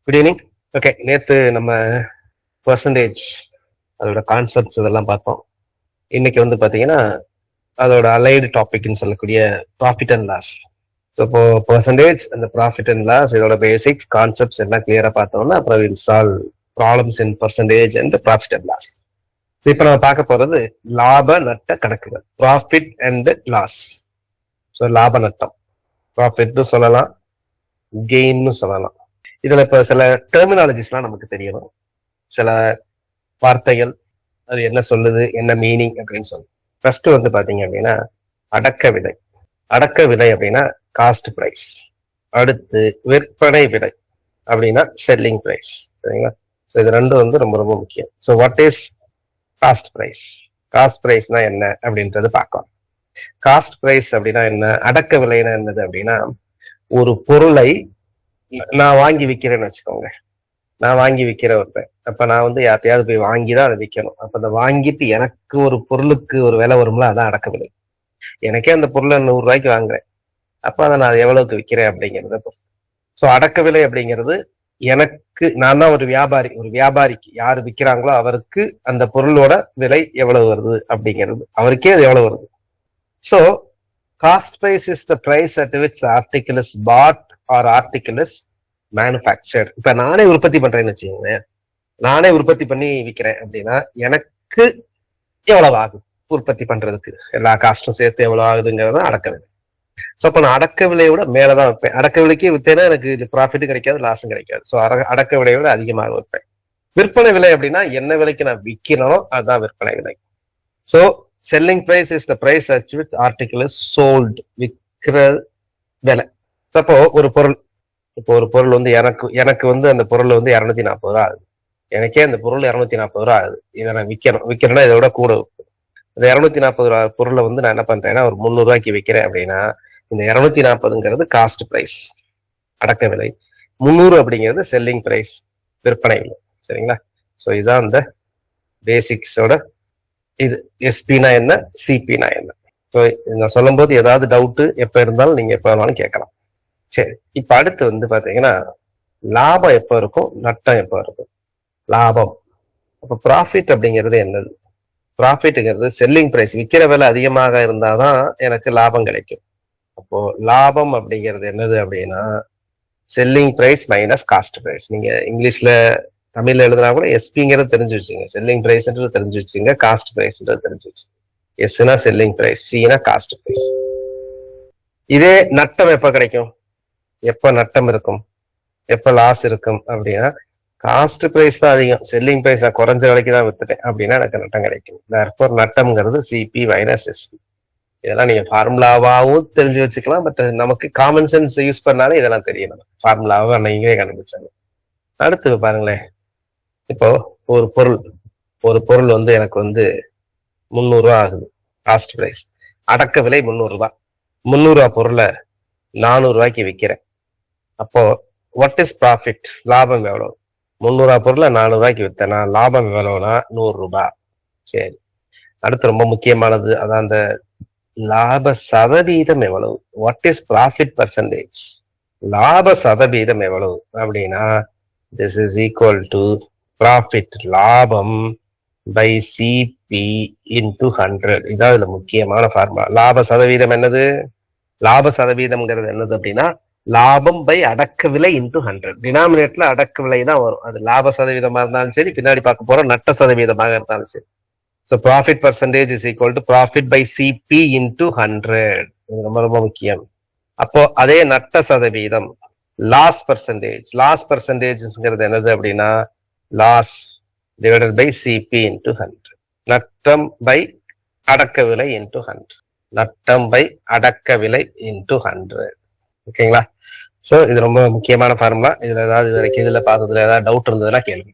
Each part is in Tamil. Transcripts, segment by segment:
Good evening. ஓகே, நேற்று நம்ம பர்சன்டேஜ் அதோட கான்செப்ட்ஸ் இதெல்லாம் பார்த்தோம். இன்னைக்கு வந்து பார்த்தீங்கன்னா அதோட அலைடு டாபிக்னு சொல்லக்கூடிய ப்ராஃபிட் அண்ட் லாஸ். ஸோ இப்போ பர்சன்டேஜ் அந்த ப்ராஃபிட் அண்ட் லாஸ் இதோட பேசிக்ஸ் கான்செப்ட்ஸ் எல்லாம் கிளியரா பார்த்தோம்னா அப்புறம் will solve problems in percentage and profit and loss. இப்போ நம்ம பார்க்க போறது லாப நட்ட கணக்குகள், ப்ராஃபிட் அண்ட் லாஸ். ஸோ லாப நட்டம், ப்ராஃபிட்னு சொல்லலாம், கெயின்னு சொல்லலாம். இதுல இப்ப சில டெர்மினாலஜிஸ்லாம் நமக்கு தெரியணும், சில வார்த்தைகள் அது என்ன சொல்லுது, என்ன மீனிங் அப்படின்னு சொல்லு. ஃபர்ஸ்ட் வந்து பாத்தீங்க அப்படின்னா அடக்க விலை. அடக்க விலை அப்படின்னா காஸ்ட் பிரைஸ். அடுத்து விற்பனை விலை அப்படின்னா செல்லிங் பிரைஸ். சரிங்களா? ஸோ இது ரெண்டும் வந்து ரொம்ப ரொம்ப முக்கியம். So what is cost price? Cost பிரைஸ்னா என்ன அப்படின்றது பார்க்கலாம். காஸ்ட் பிரைஸ் அப்படின்னா என்ன, அடக்க விலைன்னா என்னது அப்படின்னா, ஒரு பொருளை நான் வாங்கி விற்கிறேன்னு வச்சுக்கோங்க. நான் வாங்கி விற்கிற ஒருத்தன், அப்ப நான் வந்து யார்ட்டையாவது போய் வாங்கிதான் அதை விற்கணும். அப்ப அதை வாங்கிட்டு எனக்கு ஒரு பொருளுக்கு ஒரு விலை வரும்ல, அதான் அடக்க விலை. எனக்கே அந்த பொருளை 100 ரூபாய்க்கு வாங்குறேன், அப்ப அதை நான் எவ்வளவுக்கு விற்கிறேன் அப்படிங்கிறத பொறுத்து. ஸோ அடக்க விலை அப்படிங்கிறது எனக்கு, நான் தான் ஒரு வியாபாரி, ஒரு வியாபாரிக்கு யாரு விற்கிறாங்களோ அவருக்கு அந்த பொருளோட விலை எவ்வளவு வருது அப்படிங்கிறது, அவருக்கே அது எவ்வளவு வருது. So cost price is the price at which article is bought or article is manufactured. இப்ப நானே உற்பத்தி பண்றேன்னு வச்சுக்கோங்க, நானே உற்பத்தி பண்ணி விற்கிறேன் அப்படின்னா எனக்கு எவ்வளவு ஆகுது உற்பத்தி பண்றதுக்கு, எல்லா காஸ்டும் சேர்த்து எவ்வளவு ஆகுதுங்கிறது அடக்க விலை. ஸோ அப்ப நான் அடக்க விலையோட மேலதான் வைப்பேன். அடக்க விலைக்கு வித்தேன்னா எனக்கு ப்ராஃபிட்டும் கிடைக்காது, லாஸும் கிடைக்காது. ஸோ அடக்க விலையோட அதிகமாக வைப்பேன். விற்பனை விலை அப்படின்னா என்ன விலைக்கு நான் விற்கிறனோ அதுதான் விற்பனை விலை. So selling price is the price at which article is sold, விற்கிற விலை. அப்போ ஒரு பொருள், இப்போ ஒரு பொருள் வந்து எனக்கு வந்து அந்த பொருள் வந்து 240 ரூபா ஆகுது. எனக்கே அந்த பொருள் 240 ரூபா ஆகுது. இதை நான் விற்கிறேன்னா இதோட கூட இந்த 240 ரூபா பொருளை வந்து நான் என்ன பண்றேன்னா ஒரு 300 ரூபாய்க்கு விற்கிறேன் அப்படின்னா இந்த 240ங்கிறது காஸ்ட் பிரைஸ், அடக்க விலை. 300 அப்படிங்கிறது செல்லிங் பிரைஸ், விற்பனை விலை. சரிங்களா? ஸோ இதுதான் இந்த பேசிக்ஸோட இது. எஸ்பினா என்ன, சிபினா என்ன. ஸோ நான் சொல்லும் போது ஏதாவது டவுட்டு எப்ப இருந்தாலும் நீங்க எப்ப வேணாலும் கேட்கலாம். சரி, இப்ப அடுத்து வந்து பாத்தீங்கன்னா லாபம் எப்ப இருக்கும், நட்டம் எப்ப இருக்கும். லாபம், அப்ப ப்ராஃபிட் அப்படிங்கிறது என்னது? ப்ராஃபிட்ங்கிறது செல்லிங் பிரைஸ், விற்கிற விலை அதிகமாக இருந்தாதான் எனக்கு லாபம் கிடைக்கும். அப்போ லாபம் அப்படிங்கிறது என்னது அப்படின்னா selling price minus cost price. நீங்க இங்கிலீஷ்ல தமிழ்ல எழுதுனா கூட எஸ்பிங்கிறது தெரிஞ்சு வச்சுங்க, செல்லிங் பிரைஸ்ன்றது தெரிஞ்சு வச்சுங்க, காஸ்ட் பிரைஸ்ன்றது தெரிஞ்சு வச்சுங்க. எஸ்னா செல்லிங் பிரைஸ், சினா காஸ்ட் பிரைஸ். இதே நட்டம் எப்ப கிடைக்கும், எப்ப நட்டம் இருக்கும், எப்ப லாஸ் இருக்கும் அப்படின்னா காஸ்ட் பிரைஸ் தான் அதிகம், செல்லிங் பிரைஸ் நான் குறைஞ்ச விலைக்கு தான் வித்துட்டேன் அப்படின்னா எனக்கு நட்டம் கிடைக்கும். therefore நட்டம்ங்கிறது சிபி மைனஸ் எஸ்பி. இதெல்லாம் நீங்க ஃபார்முலாவாவும் தெரிஞ்சு வச்சுக்கலாம், பட் நமக்கு காமன் சென்ஸ் யூஸ் பண்ணாலே இதெல்லாம் தெரியணும். ஃபார்முலாவை நீங்களே கண்டுபிடிச்சாங்க. அடுத்து பாருங்களேன், இப்போ ஒரு பொருள் வந்து எனக்கு வந்து 300 ரூபா ஆகுது காஸ்ட் பிரைஸ், அடக்க விலை 300 ரூபாய். 300 ரூபா பொருளை 400 ரூபாய்க்கு விற்கிறேன். அப்போ வாட் இஸ் ப்ராஃபிட், லாபம் எவ்வளவு? 300 ரூபா பொருளை 400 ரூபாய்க்கு வித்தேன்னா லாபம் எவ்வளவுனா 100 ரூபாய். சரி, அடுத்து ரொம்ப முக்கியமானது, அதான் அந்த லாப சதவீதம் எவ்வளவு. வாட் இஸ் ப்ராஃபிட் பர்சன்டேஜ், லாப சதவீதம் எவ்வளவு அப்படின்னா this is equal to profit, லாபம் பை சிபி இன்டு 100. இதான் இதுல முக்கியமான ஃபார்முலா. லாப சதவீதம் என்னது, லாப சதவீதம்ங்கிறது என்னது அப்படின்னா லாபம் பை அடக்க விலை இன்டு 100. டினாமினேட்ல அடக்க விலை தான் வரும். அது லாப சதவீதமா இருந்தாலும் சரி, பின்னாடி பார்க்க போற நட்ட சதவீதமாக இருந்தாலும் சரி. So profit percentage is equal to profit by CP into 100. இது ரொம்ப ரொம்ப முக்கியம். அப்போ அதே நட்ட சதவீதம் லாஸ் பர்சன்டேஜ், லாஸ் பர்சன்டேஜ்ங்கிறது என்னது அப்படின்னா loss divided by CP into 100. நட்டம் பை அடக்க விலை இன்டு 100, நட்டம் பை அடக்க விலை இன்டு 100. ஓகேங்களா? சோ இது ரொம்ப முக்கியமான ஃபார்முலா. இதுல ஏதாவது வரைக்கும் இதுல பார்த்ததுல ஏதாவது டவுட் இருந்ததுன்னா கேளுங்க.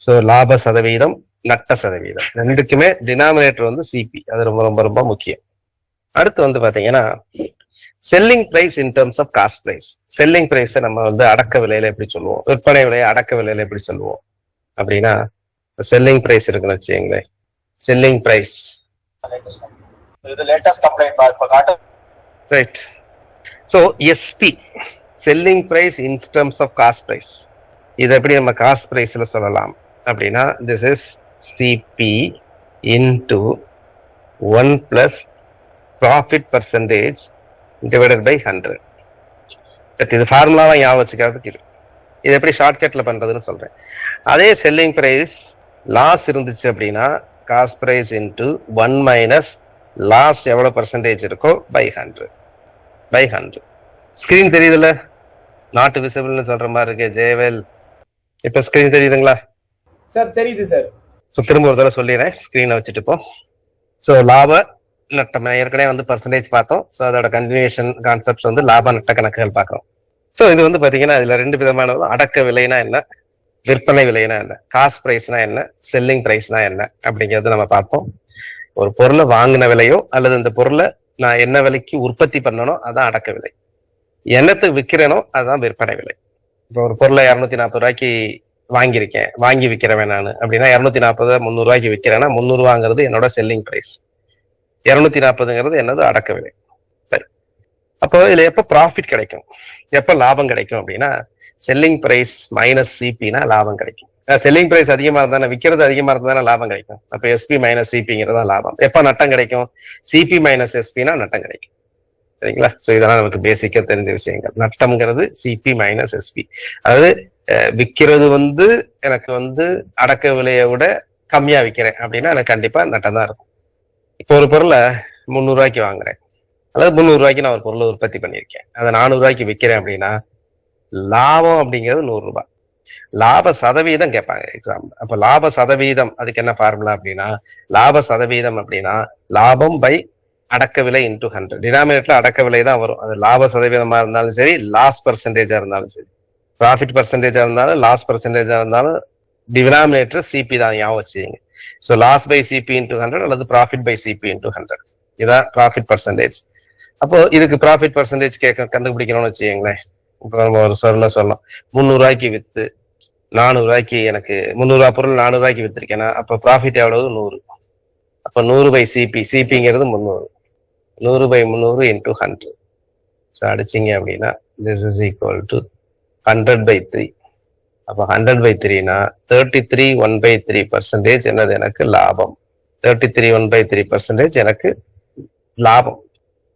சோ லாப சதவீதம், நட்ட சதவீதம் ரெண்டுக்குமே டினாமினேட்டர் வந்து சிபி, அது ரொம்ப ரொம்ப ரொம்ப முக்கியம். அடுத்து வந்து பாத்தீங்கன்னா selling price in terms of cost price. Selling price நம்ம வந்து அடக்க விலையில எப்படி சொல்லுவோம், விற்பனை விலையை அடக்க விலையில எப்படி சொல்லுவோம் அப்படின்னா, செல்லிங் பிரைஸ் இருக்குன்னு வச்சுக்கீங்களேன். Selling price right. So SP, selling price in terms of cost price. இது எப்படி நம்ம காஸ்ட் பிரைஸ்ல சொல்லலாம் அப்படின்னா, this is CP into 1 plus profit percentage divided by 100. But இது ஃபார்முலாவா ஞாபகம் வச்சுக்கிறதுக்கு இது எப்படி ஷார்ட்கட்ல பண்றதுன்னு சொல்றேன். அதே செல்லிங் பிரைஸ் லாஸ் இருந்துச்சு அப்படின்னா cost price into 1 minus loss எவ்வளவு பர்சன்டேஜ் இருக்கோ பை 100. ஸ்கிரீன் தெரியுதுல்ல? நாட் விசிபிள்னு சொல்ற மாதிரி இருக்கு ஜெயவேல். இப்ப ஸ்கிரீன் தெரியுதுங்களா சார்? தெரியுது சார். ஸோ திரும்ப ஒரு தடவை சொல்லிடுறேன், ஸ்கிரீனை வச்சுட்டு இப்போ. ஸோ லாப நட்டம் ஏற்கனவே வந்து பர்சன்டேஜ் பார்த்தோம். ஸோ அதோட கண்டினியூஷன் கான்செப்ட்ஸ் வந்து லாப நட்ட கணக்குகள் பார்க்குறோம். ஸோ இது வந்து பாத்தீங்கன்னா இதுல 2 விதமானது. அடக்க விலைனா என்ன, விற்பனை விலைனா என்ன, காஸ்ட் பிரைஸ்னா என்ன, செல்லிங் பிரைஸ்னா என்ன அப்படிங்கிறது நம்ம பார்ப்போம். ஒரு பொருளை வாங்கின விலையோ அல்லது இந்த பொருளை நான் என்ன விலைக்கு உற்பத்தி பண்ணணும் அதான் அடக்க விலை. என்னத்துக்கு விற்கிறேனோ அதுதான் விற்பனை விலை. இப்போ ஒரு பொருளை 240 ரூபாய்க்கு வாங்கியிருக்கேன், வாங்கி விற்கிறவன் நான் அப்படின்னா 240 300 ரூபாய்க்கு விற்கிறேன்னா 300 ரூபாங்கிறது என்னோட செல்லிங் பிரைஸ், 240ங்கிறது என்னது அடக்க விலை. அப்போ இதுல எப்ப ப்ராஃபிட் கிடைக்கும், எப்ப லாபம் கிடைக்கும் அப்படின்னா செல்லிங் பிரைஸ் மைனஸ் சிபினா லாபம் கிடைக்கும். செல்லிங் பிரைஸ் அதிகமா இருந்தானே, விற்கிறது அதிகமா இருந்தானே லாபம் கிடைக்கும். அப்ப எஸ்பி மைனஸ் சிபிங்கிறதா லாபம். எப்ப நட்டம் கிடைக்கும், சிபி மைனஸ் எஸ்பினா நட்டம் கிடைக்கும். சரிங்களா? சோ இதெல்லாம் நமக்கு பேசிக்கா தெரிஞ்ச விஷயங்கள். நட்டம்ங்கிறது சிபி மைனஸ் எஸ்பி. அதாவது விற்கிறது வந்து எனக்கு வந்து அடக்க விலையை விட கம்மியா விற்கிறேன் அப்படின்னா எனக்கு கண்டிப்பா நட்டம் தான் இருக்கும். இப்போ ஒரு பொருளை 300 ரூபாய்க்கு வாங்குறேன், அதாவது 300 ரூபாய்க்கு நான் ஒரு பொருளை உற்பத்தி பண்ணியிருக்கேன், அதை 400 ரூபாய்க்கு விற்கிறேன் அப்படின்னா லாபம் அப்படிங்கிறது 100 ரூபாய். லாப சதவீதம் கேட்பாங்க எக்ஸாம். அப்ப லாப சதவீதம் அதுக்கு என்ன ஃபார்முலா அப்படின்னா, லாப சதவீதம் அப்படின்னா லாபம் பை அடக்க விலை இன்டூ 100. டினாமினேட்டர்ல அடக்க விலை தான் வரும். அது லாப சதவீதமா இருந்தாலும் சரி, லாஸ் பர்சன்டேஜா இருந்தாலும் சரி, ப்ராஃபிட் பர்சன்டேஜா இருந்தாலும் லாஸ் பர்சன்டேஜா இருந்தாலும் டினாமினேட்டர் சிபி தான் ஞாபகம் வச்சுங்க. So loss by CP into 100 அல்லது ப்ராஃபிட் பை சிபி இன்டூ 100, இதான் ப்ராஃபிட் பர்சன்டேஜ். அப்போ இதுக்கு ப்ராஃபிட் பர்சன்டேஜ் கண்டுபிடிக்கணும்னு வச்சுக்கீங்களேன். இப்போ நம்ம ஒரு சொல்லலாம் 300 ரூபாய்க்கு வித்து 400 ரூபாய்க்கு, எனக்கு 300 ரூபாய் பொருள் 400 ரூபாய்க்கு வித்துருக்கேன்னா அப்ப ப்ராஃபிட் எவ்வளவு 100. அப்ப 100 பை சிபி, சிபிங்கிறது 300, 100 பை 300 இன்டூ 100. ஸோ அடிச்சிங்க அப்படின்னா this is equal to 100 by 3. அப்போ 100 பை 3னா 33 1/3% என்னது எனக்கு லாபம். 33 1/3% எனக்கு லாபம்.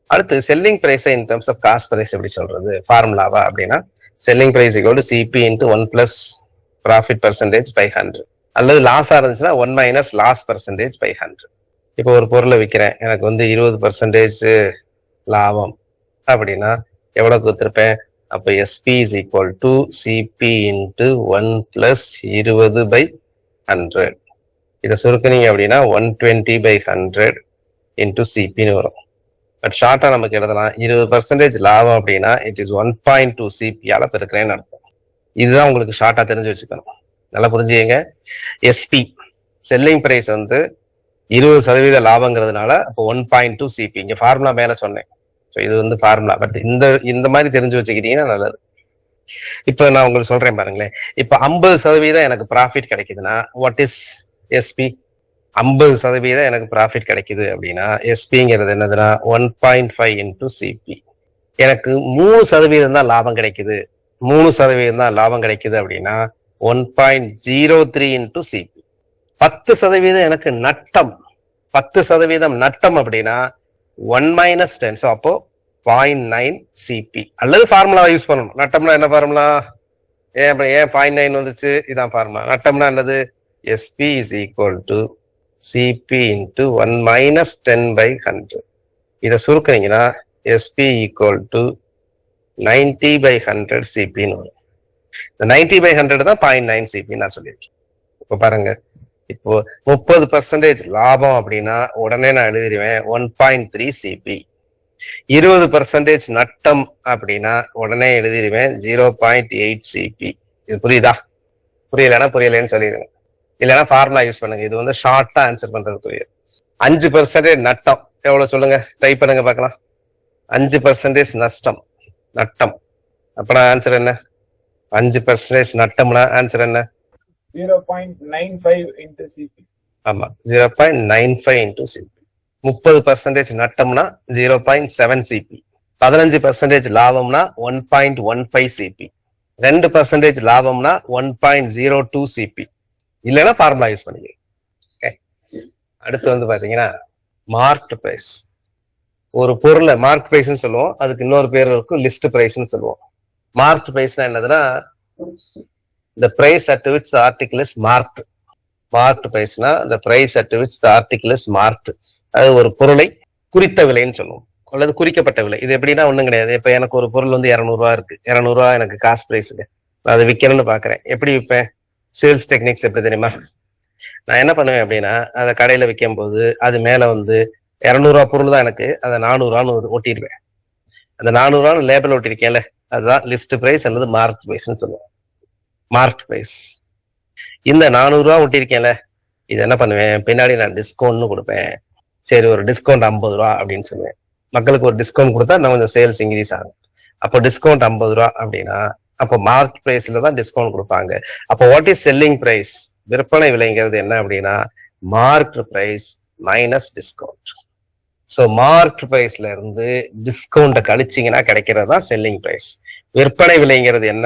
அடுத்து selling price in terms of cost price எப்படி சொல்றது ஃபார்முலாவா அப்படின்னா, selling price equal to CP into 1 plus profit percentage by 100, அல்லது லாஸா இருந்துச்சுன்னா 1 மைனஸ் லாஸ் பர்சன்டேஜ் பை 100. இப்போ ஒரு பொருளை விற்கிறேன், எனக்கு வந்து 20% லாபம் அப்படின்னா எவ்வளவு கொடுத்துருப்பேன். அப்போ SP is equal to CP into 1 plus 20 by 100. இதை சுருக்குனீங்க அப்படின்னா 120 பை 100 இன்டு சிபின்னு வரும். பட் ஷார்ட்டா நமக்கு எழுதலாம் 20% லாபம் அப்படின்னா இட் இஸ் 1.2 சிபியால பெருக்கிறேன்னு அர்த்தம். இதுதான் உங்களுக்கு ஷார்ட்டா தெரிஞ்சு வச்சுக்கணும். நல்லா புரிஞ்சுங்க. எஸ்பி செல்லிங் பிரைஸ் வந்து 20% லாபங்கிறதுனால அப்போ 1.2 சிபி. இங்க ஃபார்முலா மேல சொன்னேன். ஸோ இது வந்து ஃபார்முலா. பட் இந்த மாதிரி தெரிஞ்சு வச்சுக்கிட்டீங்கன்னா நல்லது. இப்ப நான் உங்களுக்கு சொல்றேன் பாருங்களேன். இப்ப 50% எனக்கு ப்ராஃபிட் கிடைக்குதுன்னா வாட் இஸ் எஸ்பி? 50% எனக்கு ப்ராஃபிட் கிடைக்குது அப்படின்னா எஸ்பிங்கிறது என்னதுன்னா 1.5 இன்டூ சிபி. எனக்கு 3% தான் லாபம் கிடைக்குது, 3% தான் லாபம் கிடைக்குது அப்படின்னா 1.03 இன்டூ சிபி. 10% எனக்கு நட்டம், 10% நட்டம் அப்படின்னா 1 மைனஸ் 10. ஸோ அப்போ 0.9 சிபி. அல்லது ஃபார்முலா யூஸ் பண்ணணும். நட்டம்னா என்ன ஃபார்முலா? ஏன் 0.9 வந்துச்சு? இதான் ஃபார்முலா. நட்டம்னா என்னது? SP is equal to CP into 1 minus 10 by 100. இதை சுருக்குனீங்கன்னா எஸ்பி ஈக்குவல் டு 90 பை 100 சிபின்னு வரும். இந்த 90 பை 100 தான் 0.9 சிபி நான் சொல்லியிருக்கேன். இப்போ பாருங்க, இப்போ 30% லாபம் அப்படின்னா உடனே நான் எழுதிடுவேன் 1.3 சிபி. 20% நட்டம் அப்படின்னா உடனே எழுதிடுவேன் 0.8 சிபி. இது புரியுதா? புரியலன்னு சொல்லிடுங்க. இல்லைன்னா ஃபார்முலா யூஸ் பண்ணுங்க. இது வந்து ஷார்ட்டா ஆன்சர் பண்றது புரியுது. 5% நட்டம் எவ்வளவு சொல்லுங்க, டைப் பண்ணுங்க பார்க்கலாம். 5% நட்டம் அப்பனா ஆன்சர் என்ன? 5% நட்டம்னா ஆன்சர் என்ன? 0.95 into CP. ஆமா, 0.95 into CP. 30% நட்டம்னா 0.7 CP. 15% லாபம்னா 1.15 CP. 2% லாபம்னா 1.02 சிபி. இல்லைன்னா ஃபார்முலா யூஸ் பண்ணிக்கலாம். ஓகே. அடுத்து வந்து பாத்தீங்கன்னா மார்க் பிரைஸ். ஒரு பொருளை மார்க் பிரைஸ்ன்னு சொல்லுவோம், அதுக்கு இன்னொரு பேர் இருக்கும் லிஸ்ட் பிரைஸ்ன்னு சொல்லுவோம். மார்க் பிரைஸ்னா என்னதுன்னா the price at which the article is marked. Mark பிரைஸ்னா the price at which the article is marked. அது ஒரு பொருளை குறித்த விலைன்னு சொல்லுவோம், அல்லது குறிக்கப்பட்ட விலை. இது எப்படின்னா ஒண்ணும் கிடையாது. இப்ப எனக்கு ஒரு பொருள் வந்து 200 ரூபா இருக்கு, 200 ரூபா எனக்கு காஸ்ட் பிரைஸுக்கு. நான் அதை விற்கணும்னு பாக்குறேன். எப்படி விற்பேன்? சேல்ஸ் டெக்னிக்ஸ் எப்படி தெரியுமா? நான் என்ன பண்ணுவேன் அப்படின்னா, அதை கடையில விற்கும் போது அது மேல வந்து 200 ரூபா பொருள் தான் எனக்கு, அதை 400 ரூபான்னு ஒட்டிடுவேன். அந்த 400 ரூபான்னு லேபிள் ஒட்டிருக்கேன்ல, அதுதான் லிஸ்ட் பிரைஸ் அல்லது மார்க் பிரைஸ்ன்னு சொல்லுவோம். Mark price. இந்த 400 ரூபா ஒட்டிருக்கேன்ல, இது என்ன பண்ணுவேன், பின்னாடி நான் டிஸ்கவுண்ட்னு கொடுப்பேன். சரி, ஒரு டிஸ்கவுண்ட் 50 ரூபா அப்படின்னு சொல்லுவேன். மக்களுக்கு ஒரு டிஸ்கவுண்ட் கொடுத்தா இன்னும் கொஞ்சம் சேல்ஸ் இன்க்ரீஸ் ஆகும். அப்போ டிஸ்கவுண்ட் 50 ரூபா அப்படின்னா அப்போ மார்க் பிரைஸ்ல தான் டிஸ்கவுண்ட் கொடுப்பாங்க. அப்போ வாட் இஸ் செல்லிங் பிரைஸ்? விற்பனை விலைங்கிறது என்ன அப்படின்னா mark price minus discount. So mark பிரைஸ்ல இருந்து டிஸ்கவுண்ட்டை கழிச்சிங்கன்னா கிடைக்கிறது தான் செல்லிங் பிரைஸ். விற்பனை விலைங்கிறது என்ன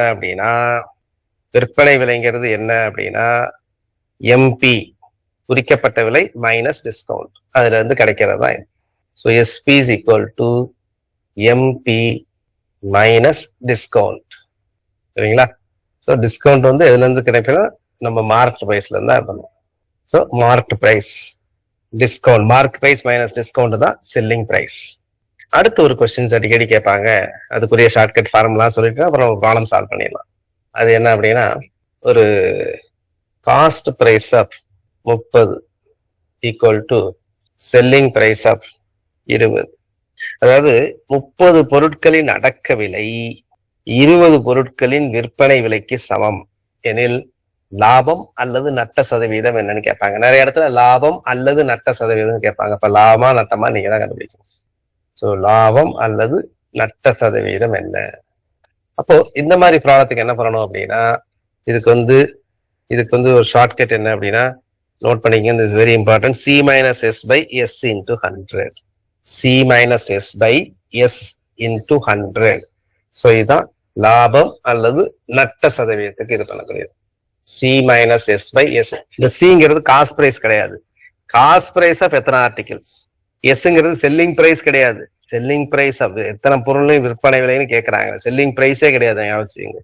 அப்படின்னா எம்பி, குறிக்கப்பட்ட விலை மைனஸ் டிஸ்கவுண்ட், அதுல இருந்து கிடைக்கிறது தான். So SP is equal to MP minus discount. சரிங்களா? ஸோ டிஸ்கவுண்ட் வந்து எதுல இருந்து கிடைக்கணும்? நம்ம மார்க் பிரைஸ்ல இருந்தா இருக்கணும். So mark price discount, mark price minus discount தான் செல்லிங் பிரைஸ். அடுத்து ஒரு கொஸ்டின்ஸ் அடிக்கடி கேட்பாங்க, அதுக்குரிய ஷார்ட்கட் ஃபார்முலா சொல்லிட்டு அப்புறம் ப்ராப்ளம் சால்வ் பண்ணிடலாம். அது என்ன அப்படின்னா, ஒரு cost price of 30 equal to selling price of 20. அதாவது 30 பொருட்களின் அடக்க விலை 20 பொருட்களின் விற்பனை விலைக்கு சமம் எனில் லாபம் அல்லது நட்ட சதவீதம் என்னன்னு கேட்பாங்க. நிறைய இடத்துல லாபம் அல்லது நட்ட சதவீதம் கேட்பாங்க. அப்ப லாபமா நட்டமா நீங்க தான் கண்டுபிடிக்கணும். ஸோ லாபம் அல்லது நட்ட சதவீதம் என்ன? அப்போ இந்த மாதிரி ப்ராப்ளத்துக்கு என்ன பண்ணணும் அப்படின்னா, இதுக்கு வந்து ஒரு ஷார்ட்கட் என்ன அப்படின்னா, நோட் பண்ணிக்கங்க, this very important. C minus S by S into 100. C minus S by S into 100. So இதுதான் லாபம் அல்லது நட்ட சதவீதத்துக்கு இது பண்ணக்கூடியது. C minus S by S. இந்த சிங்கிறது காஸ்ட் பிரைஸ் கிடையாது. காஸ்ட் பிரைஸ் ஆஃப் எத்தனை ஆர்டிகிள்ஸ். எஸ்ங்கிறது செல்லிங் பிரைஸ் கிடையாது. செல்லிங் பிரைஸ் ஆஃப் எத்தனை பொருளையும் விற்பனை விலைன்னு கேட்கறாங்க. செல்லிங் பிரைஸே கிடையாது, யோசிச்சுங்க.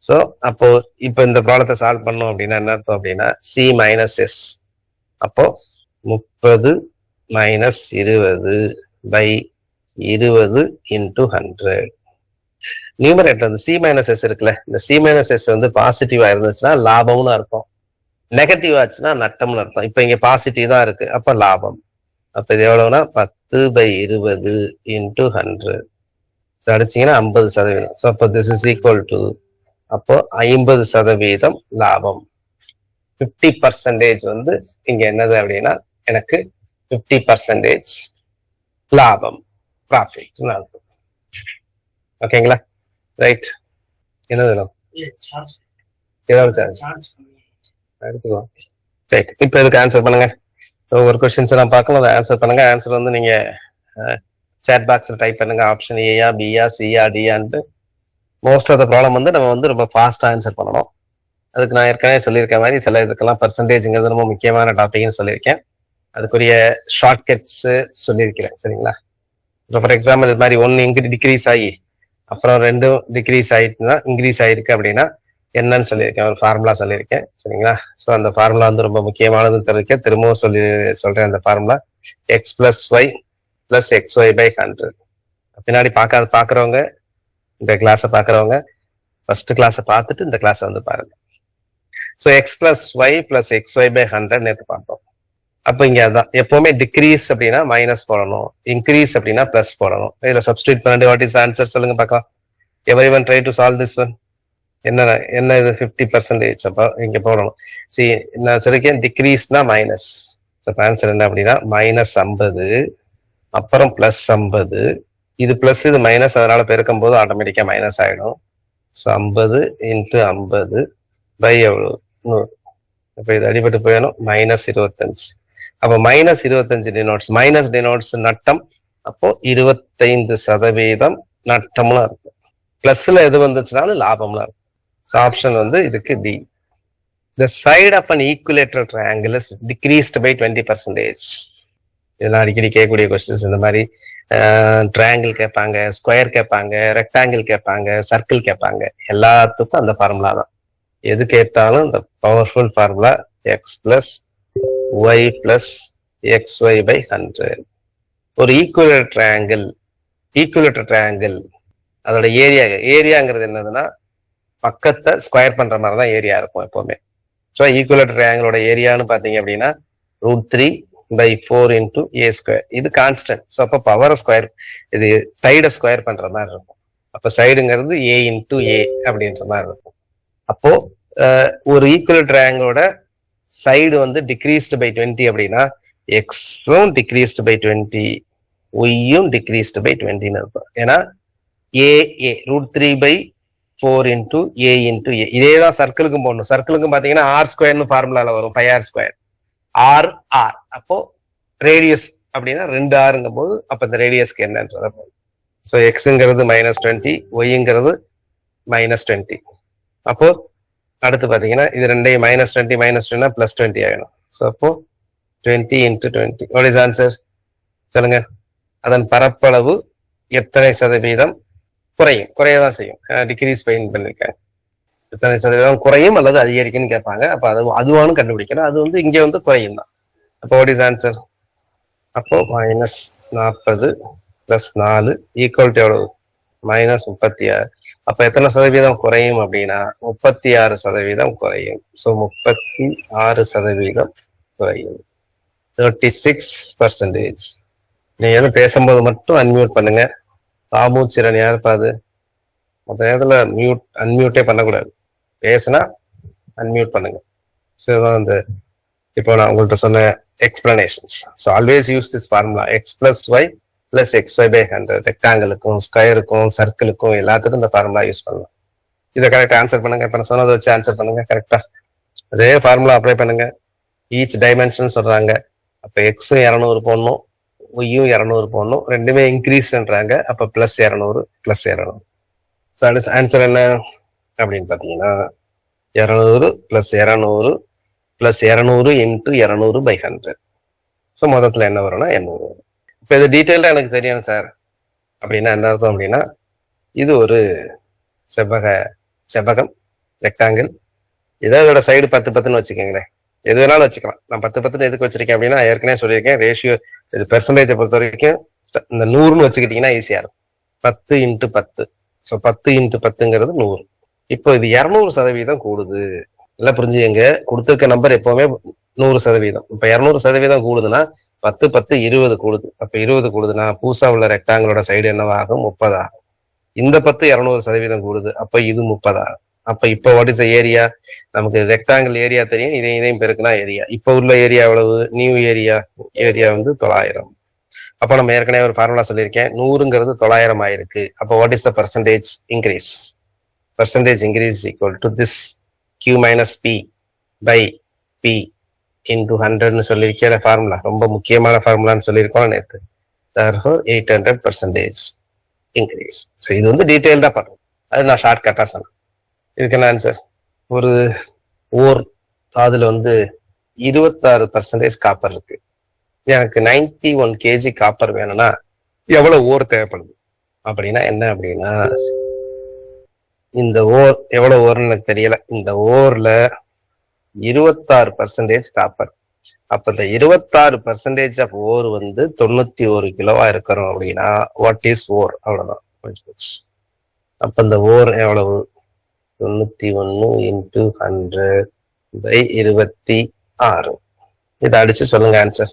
ஸோ அப்போ இப்போ இந்த ப்ராப்ளத்தை சால்வ் பண்ணோம் அப்படின்னா என்ன அர்த்தம் அப்படின்னா, C minus S. அப்போ 30 minus 20 by 20 into 100. நியூமரேட்டர் வந்து C minus S இருக்குல்ல, இந்த C minus S வந்து பாசிட்டிவா இருந்துச்சுன்னா லாபம்னு அர்த்தம், நெகட்டிவ் ஆச்சுன்னா நட்டம்னு அர்த்தம். இப்ப இங்க பாசிட்டிவ் தான் இருக்கு, அப்ப லாபம். அப்ப இது எவ்வளவுனா 10/20 into 100. ஸோ அடிச்சீங்கன்னா 50%. ஸோ அப்போ திஸ் இஸ் ஈக்குவல் டு, அப்போ 50% லாபம். 50% வந்து இங்க என்னது அப்படின்னா எனக்கு 50% லாபம், ப்ராஃபிட். ஓகேங்களா? ரைட். என்னது எடுத்துக்கலாம். ரைட். இப்போ இதுக்கு ஆன்சர் பண்ணுங்க. ஒரு கொஸ்டின்ஸ் நான் பார்க்கலாம், அதை ஆன்சர் பண்ணுங்க. ஆன்சர் வந்து நீங்க சேட் பாக்ஸ்ல டைப் பண்ணுங்க. ஆப்ஷன் ஏயா, பியா, சியா, டியான்ட்டு. மோஸ்ட் ஆஃப் த ப்ராப்ளம் வந்து நம்ம வந்து ரொம்ப ஃபாஸ்டா ஆன்சர் பண்ணணும். அதுக்கு நான் ஏற்கனவே சொல்லியிருக்க மாதிரி சில இதுக்கெல்லாம் பர்சன்டேஜ்ங்கிறது ரொம்ப முக்கியமான டாபிக்னு சொல்லியிருக்கேன். அதுக்குரிய ஷார்ட்கட்ஸ் சொல்லியிருக்கிறேன். சரிங்களா? இப்போ ஃபார் எக்ஸாம்பிள் இது மாதிரி 1 டிக்ரீஸ் ஆகி அப்புறம் 2 டிக்ரீஸ் ஆயிட்டுனா இன்க்ரீஸ் ஆயிருக்கு அப்படின்னா என்னன்னு சொல்லியிருக்கேன், ஒரு ஃபார்முலா சொல்லியிருக்கேன். சரிங்களா? ஸோ அந்த ஃபார்முலா வந்து ரொம்ப முக்கியமானதுன்னு தெரிவிக்க திரும்பவும் சொல்றேன். அந்த formula x + y + xy by 100. பின்னாடி பாக்குறவங்க, இந்த கிளாஸை பாக்குறவங்க ஃபர்ஸ்ட் கிளாஸை பார்த்துட்டு இந்த கிளாஸை வந்து பாருங்க. So x + y + xy by 100 நேற்று பார்த்தோம். அப்போ இங்க அதான் எப்பவுமே டிக்ரீஸ் அப்படின்னா மைனஸ் போடணும், இன்க்ரீஸ் அப்படின்னா பிளஸ் போடணும். இதுல சப்ஸ்டியூட் பண்ணிட்டு வாட் இஸ் ஆன்சர் சொல்லுங்க பார்க்கலாம். Everyone try to solve this one. என்ன இது 50%. அப்போ இங்க போடணும். சி நான் சொல்லிருக்கேன், டிக்ரீஸ்னா மைனஸ். ஆன்சர் என்ன அப்படின்னா -50 அப்புறம் +50. இது பிளஸ் இது மைனஸ், அதனால பெருக்கும் போது ஆட்டோமேட்டிக்கா மைனஸ் ஆயிடும். ஸோ 50 × 50 பை எவ்வளவு 100. அப்ப இது அடிபட்டு போயிடும், -25. அப்போ -25 டினோட்ஸ், மைனஸ் டினோட்ஸ் நட்டம். அப்போ 25% நட்டம்லாம் இருக்கும். பிளஸ்ல எது வந்துச்சுனாலும் லாபம்லாம் இருக்கும். ஸோ ஆப்ஷன் வந்து இதுக்கு D. The side of an equilateral triangle is decreased by 20%. இதெல்லாம் அடிக்கடி கேட்கக்கூடிய கொஸ்டின்ஸ். இந்த மாதிரி ட்ரையாங்கிள் கேட்பாங்க, ஸ்கொயர் கேட்பாங்க, ரெக்டாங்கிள் கேட்பாங்க, சர்க்கிள் கேட்பாங்க. எல்லாத்துக்கும் அந்த ஃபார்முலா தான். எது கேட்டாலும் இந்த powerful formula X plus Y plus X Y by 100. ஒரு ஈக்குவலேட்டர் ட்ரையாங்கிள் அதோட ஏரியாங்கிறது என்னதுன்னா பக்கத்தை ஸ்கொயர் பண்ற மாதிரி தான் ஏரியா இருக்கும் எப்பவுமே. ஸோ ஈக்குவலேட்டர் ட்ரையாங்கிளோட ஏரியான்னு பாத்தீங்க அப்படின்னா √3/4 இன்டூ ஏ ஸ்கொயர். இது கான்ஸ்டன்ட். ஸோ அப்போ பவரை ஸ்கொயர், இது சைடை ஸ்கொயர் பண்ற மாதிரி இருக்கும். அப்போ சைடுங்கிறது ஏ இன்டூ ஏ அப்படின்ற மாதிரி இருக்கும். அப்போ ஒரு ஈக்குவலேட்டர் ட்ரையாங்கிளோட சைடு வந்து டிக்ரீஸ்டு பை 20 அப்படின்னா எக்ஸும் டிக்ரீஸ்டு பை 20, ஒய்யும் டிக்ரீஸ்டு பை 20 இருக்கும். ஏன்னா ஏ √3/4 இன்டூ ஏ இன்டூ ஏ. இதே தான் சர்க்கிளுக்கும் போடணும். சர்க்கிளுக்கும் பாத்தீங்கன்னா ஆர் ஸ்கொயர்னு ஃபார்முலால வரும், 5r². ஆர். அப்போ ரேடியஸ் அப்படின்னா 2r போது அப்ப இந்த ரேடியஸ்க்கு என்னன்றத போதும். ஸோ எக்ஸுங்கிறது -20, ஒய்ங்கிறது -20. அப்போ அடுத்து பாத்தீங்கன்னா இது ரெண்டையும் -20 -20 +20 ஆகணும். ஸோ அப்போ 20 × 20. வாட் இஸ் ஆன்சர் சொல்லுங்க. அதன் பரப்பளவு எத்தனை சதவீதம் குறையதான் செய்யும். டிகிரீஸ் பண்ணிருக்காங்க. எத்தனை சதவீதம் குறையும் அல்லது அதிகரிக்கும்னு கேட்பாங்க. அப்ப அதுவானு கண்டுபிடிக்கணும். அது வந்து இங்க வந்து குறையும் தான். அப்போ வாட் இஸ் ஆன்சர்? அப்போ -40 + 4 ஈக்குவல் டு எவ்வளவு? -36. அப்ப எத்தனை சதவீதம் குறையும் அப்படின்னா 36% குறையும். ஸோ 36% குறையும். 36%. நீங்க எதுவும் பேசும்போது மட்டும் அன்மியூட் பண்ணுங்க. காமூச்சிரன் யாருப்பாது? மற்ற நேரத்துல அன்மியூட்டே பண்ணக்கூடாது. பேசுனா அன்மியூட் பண்ணுங்க. ஸோ இதான் வந்து இப்போ நான் உங்கள்கிட்ட சொன்ன explanations. So always use this formula X plus Y plus xy/100. ரெக்டாங்கிளுக்கும் ஸ்கொயருக்கும் சர்க்கிளுக்கும் எல்லாத்துக்கும் இந்த ஃபார்முலா யூஸ் பண்ணலாம். இதை கரெக்டாக ஆன்சர் பண்ணுங்க. இப்போ நான் சொன்னதை வச்சு ஆன்சர் பண்ணுங்க கரெக்டா. அதே ஃபார்முலா அப்ளை பண்ணுங்க. ஈச் டைமென்ஷன் சொல்றாங்க. அப்போ எக்ஸும் 200 போடணும், ஒய்யும் 200 போடணும். ரெண்டுமே இன்க்ரீஸ்ன்றாங்க. அப்போ +200 +200. ஸோ ஆன்சர் என்ன அப்படின்னு பார்த்தீங்கன்னா 200 + 200 + 200 × 200/100. ஸோ மொத்தத்தில் என்ன வரும்னா 800. இப்போ இது டீட்டெயில்டா எனக்கு தெரியும் சார் அப்படின்னா என்ன அர்த்தம் அப்படின்னா இது ஒரு செவ்வகம் ரெக்டாங்கிள். இதோட சைடு 10 வச்சுக்கோங்களேன். எது வேணாலும் வச்சுக்கலாம். நான் 10 எதுக்கு வச்சிருக்கேன் அப்படின்னா ஏற்கனவே சொல்லியிருக்கேன். ரேஷியோ இது பெர்சன்டேஜை பொறுத்த வரைக்கும் இந்த 100ன்னு வச்சுக்கிட்டீங்கன்னா ஈஸியா இருக்கும். 10 × 10. ஸோ 10 × 10ங்கிறது 100. இப்போ இது 200% கூடுது. எல்லாம் புரிஞ்சுங்க. கொடுத்துருக்க நம்பர் எப்பவுமே 100%. இப்ப 200% கூடுதுன்னா 10 10 20 கூடுது. அப்ப 20 கூடுதுன்னா பூசா உள்ள ரெக்டாங்கிளோட சைடு என்னவாகும்? 30 ஆகும். இந்த 10 200% கூடுது. அப்ப இது 30 ஆகும். அப்ப இப்போ வாட் இஸ் ஏரியா? நமக்கு ரெக்டாங்கிள் ஏரியா தெரியும். இதையும் பெருக்குனா ஏரியா. இப்ப உள்ள ஏரியா எவ்வளவு? நியூ ஏரியா வந்து 900. அப்ப நம்ம ஏற்கனவே ஒரு ஃபார்முலா சொல்லியிருக்கேன். 100ங்கிறது 900 ஆயிருக்கு. அப்ப what is the percentage increase? Percentage increase equal to this Q - P/P × 100ன்னு சொல்லியிருக்கேன் ஃபார்முலா. ரொம்ப முக்கியமான ஃபார்முலான்னு சொல்லியிருக்கோம் நேற்று. 800% இன்க்ரீஸ். ஸோ இது வந்து டீட்டெயில்டா பண்ணும். அது நான் ஷார்ட் கட்டா சொன்னேன். இதுக்கு என்ன ஆன்சர்? ஒரு ஓர் அதுல வந்து 26% காப்பர் இருக்கு. எனக்கு 91 kg காப்பர் வேணும்னா எவ்வளவு ஓர் தேவைப்படுது அப்படின்னா என்ன அப்படின்னா இந்த ஓர் எவ்வளவு ஓர்னு எனக்கு தெரியல. இந்த ஓர்ல 26% காப்பர். அப்ப இந்த 26% ஆஃப் ஓர் வந்து 91 கிலோவா இருக்கிறோம் அப்படின்னா வாட் இஸ் ஓர்? அவ்வளவுதான். அப்ப இந்த ஓர் எவ்வளவு? 91 × 100/26. இதை அடிச்சு சொல்லுங்க ஆன்சர்.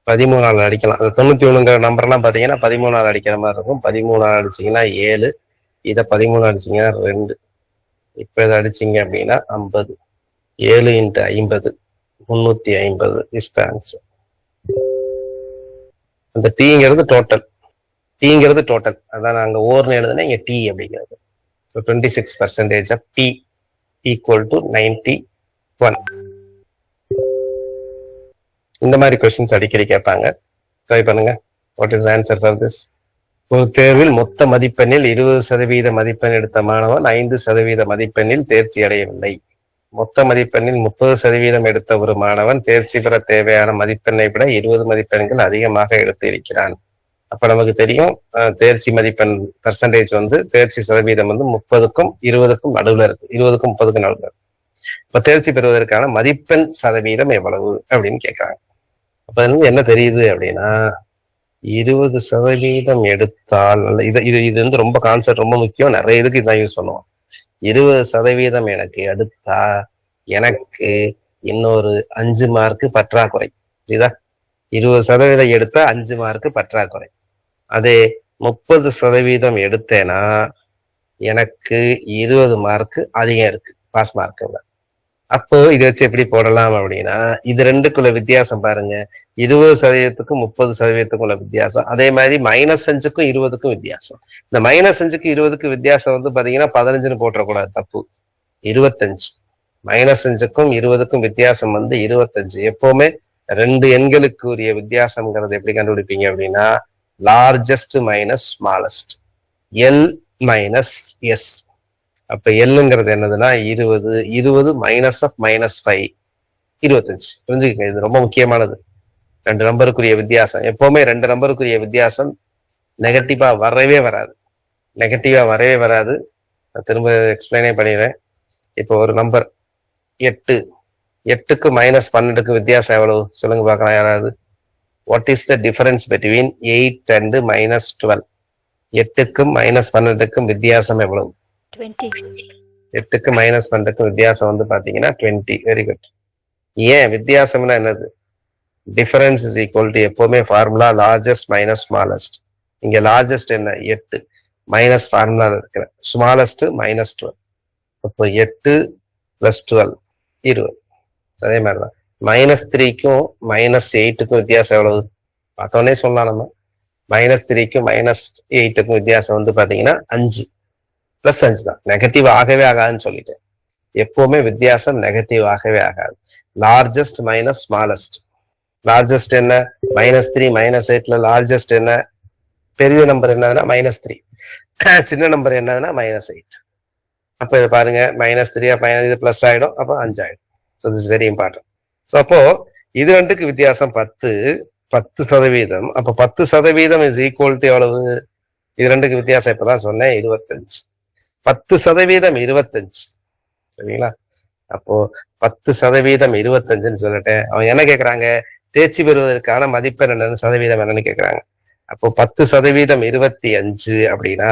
13 அடிக்கலாம். அது 91ங்கிற நம்பர்லாம் பாத்தீங்கன்னா 13 அடிக்கிற மாதிரி இருக்கும். 13 அடிச்சீங்கன்னா 7, இதை 13 அடிச்சீங்கன்னா 2. இப்ப இதை அடிச்சீங்க அப்படின்னா 50. 7 × 50 350 இஸ் த ஆன்சர். அந்த டீங்கிறது டோட்டல். அதான் நாங்க ஓர்னு எழுதுனா இங்க டி அப்படிங்கிறது. So 26% of D equal to 91. இந்த மாதிரி கொஸ்டின்ஸ் அடிக்கடி கேட்பாங்க. ட்ரை பண்ணுங்க. What is answer for this? ஒரு தேர்வில் மொத்த மதிப்பெண்ணில் 20% மதிப்பெண் எடுத்த மாணவன் 5% மதிப்பெண்ணில் தேர்ச்சி அடையவில்லை. மொத்த மதிப்பெண்ணில் 30% எடுத்த ஒரு மாணவன் தேர்ச்சி பெற தேவையான மதிப்பெண்ணை விட 20 மதிப்பெண்கள் அதிகமாக எடுத்து இருக்கிறான். அப்ப நமக்கு தெரியும் தேர்ச்சி மதிப்பெண் பெர்சன்டேஜ் வந்து தேர்ச்சி சதவீதம் வந்து 30க்கும் 20க்கும் நடுவுல இருக்கு. 20க்கும் 30க்கும் நடுவுல இருக்கு. இப்ப தேர்ச்சி பெறுவதற்கான மதிப்பெண் சதவீதம் எவ்வளவு அப்படின்னு கேட்கறாங்க. அப்ப என்ன தெரியுது அப்படின்னா 20% எடுத்தால் இது இது இது வந்து ரொம்ப கான்செப்ட் ரொம்ப முக்கியம். நிறைய இதுக்கு இதான் யூஸ் பண்ணுவோம். 20% எனக்கு எடுத்தா எனக்கு இன்னொரு 5 மார்க் பற்றாக்குறை. புரியுதா? 20% எடுத்தா 5 மார்க் பற்றாக்குறை. அதே 30% எடுத்தேன்னா எனக்கு 20 மார்க் அதிகம் இருக்கு பாஸ் மார்க்குங்க. அப்போ இதை வச்சு எப்படி போடலாம் அப்படின்னா இது ரெண்டுக்குள்ள வித்தியாசம் பாருங்க. 20%க்கும் 30%க்கும் உள்ள வித்தியாசம். அதே மாதிரி -5க்கும் 20க்கும் வித்தியாசம். இந்த -5க்கும் 20க்கும் வித்தியாசம் வந்து பாத்தீங்கன்னா 15ன்னு போட்டக்கூடாது, தப்பு. 25. -5க்கும் 20க்கும் வித்தியாசம் வந்து 25. எப்பவுமே 2 எண்களுக்கு உரிய வித்தியாசம்ங்கிறது எப்படி கண்டுபிடிப்பீங்க அப்படின்னா largest minus smallest, L minus S. அப்ப எல்லுங்கிறது என்னதுன்னா 20, 20 -5 25. புரிஞ்சுக்கங்க, இது ரொம்ப முக்கியமானது. 2 நம்பருக்குரிய வித்தியாசம். எப்பவுமே 2 நம்பருக்குரிய வித்தியாசம் நெகட்டிவா வரவே வராது. நெகட்டிவா வரவே வராது. நான் திரும்ப எக்ஸ்பிளைனே பண்ணிடுறேன். இப்போ ஒரு நம்பர் 8, 8க்கு -12க்கு வித்தியாசம் எவ்வளவு சொல்லுங்க பார்க்கலாம் யாராவது. What is the difference between 8 and -12? 8க்கும் -12க்கும் வித்தியாசம் எவ்வளவு? 20. 8க்கு -12க்கும் வித்தியாசம் வந்து பாத்தீங்கன்னா 20. Very good. ஏன் வித்தியாசம்னா என்னது? டிஃபரன்ஸ் இஸ் ஈக்குவல் டு எப்பவுமே ஃபார்முலா லார்ஜஸ்ட் மைனஸ் ஸ்மாலஸ்ட். இங்க லார்ஜஸ்ட் என்ன 8 மைனஸ் ஃபார்முலா இருக்கிற ஸ்மாலஸ்ட் -12. அப்போ 8 + 12 20. அதே மாதிரிதான் -3க்கும் -8க்கும் வித்தியாசம் எவ்வளவு பார்த்தோன்னே சொல்லலாம் நம்ம. -3க்கும் -8க்கும் வித்தியாசம் வந்து பாத்தீங்கன்னா 5 + 5 தான். நெகட்டிவ் ஆகவே ஆகாதுன்னு சொல்லிட்டேன். எப்பவுமே வித்தியாசம் நெகட்டிவ் ஆகவே ஆகாது. Largest minus smallest. லார்ஜஸ்ட் என்ன -3, -8ல லார்ஜஸ்ட் என்ன? பெரிய நம்பர் என்னதுன்னா -3. சின்ன நம்பர் என்னதுன்னா -8. அப்ப இதை பாருங்க -3 இது பிளஸ் ஆயிடும், அப்போ 5 ஆயிடும். So this very important. So அப்போ இது ரெண்டுக்கு வித்தியாசம் 10%. அப்போ 10% இஸ் ஈக்குவல் டு எவ்வளவு? இது ரெண்டுக்கு வித்தியாசம் இப்பதான் சொன்னேன் 25. 10% 25. சரிங்களா? அப்போ 10% 25ன்னு சொல்லிட்டேன். அவங்க என்ன கேட்கறாங்க? தேர்ச்சி பெறுவதற்கான மதிப்பெண் என்னன்னு சதவீதம் என்னன்னு கேட்கறாங்க. அப்போ 10% 25 அப்படின்னா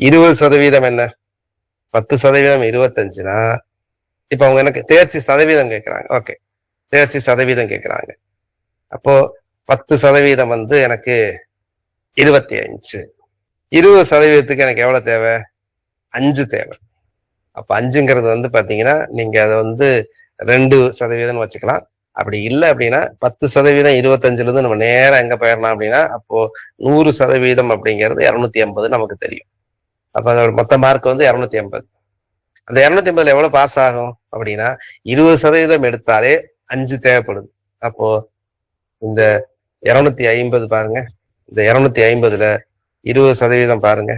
20% என்ன? 10% 25னா இப்ப அவங்க எனக்கு தேர்ச்சி சதவீதம் கேட்கறாங்க. ஓகே, தேர்ச்சி சதவீதம் கேட்கறாங்க. அப்போ 10% வந்து எனக்கு 25. 20%க்கு எனக்கு எவ்வளவு தேவை? 5 தேவை. அப்ப 5ங்கிறது வந்து பாத்தீங்கன்னா நீங்க அதை வந்து 2% வச்சுக்கலாம். அப்படி இல்லை அப்படின்னா 10% 25ல இருந்து நம்ம நேரம் எங்க போயிடலாம் அப்படின்னா அப்போ 100% அப்படிங்கிறது 250 நமக்கு தெரியும். அப்ப அதோட மொத்த மார்க் வந்து 250. அந்த 250ல எவ்வளவு பாஸ் ஆகும் அப்படின்னா 20% எடுத்தாலே 5 தேவைப்படுது. அப்போ இந்த 250 பாருங்க, இந்த 250ல 20% பாருங்க.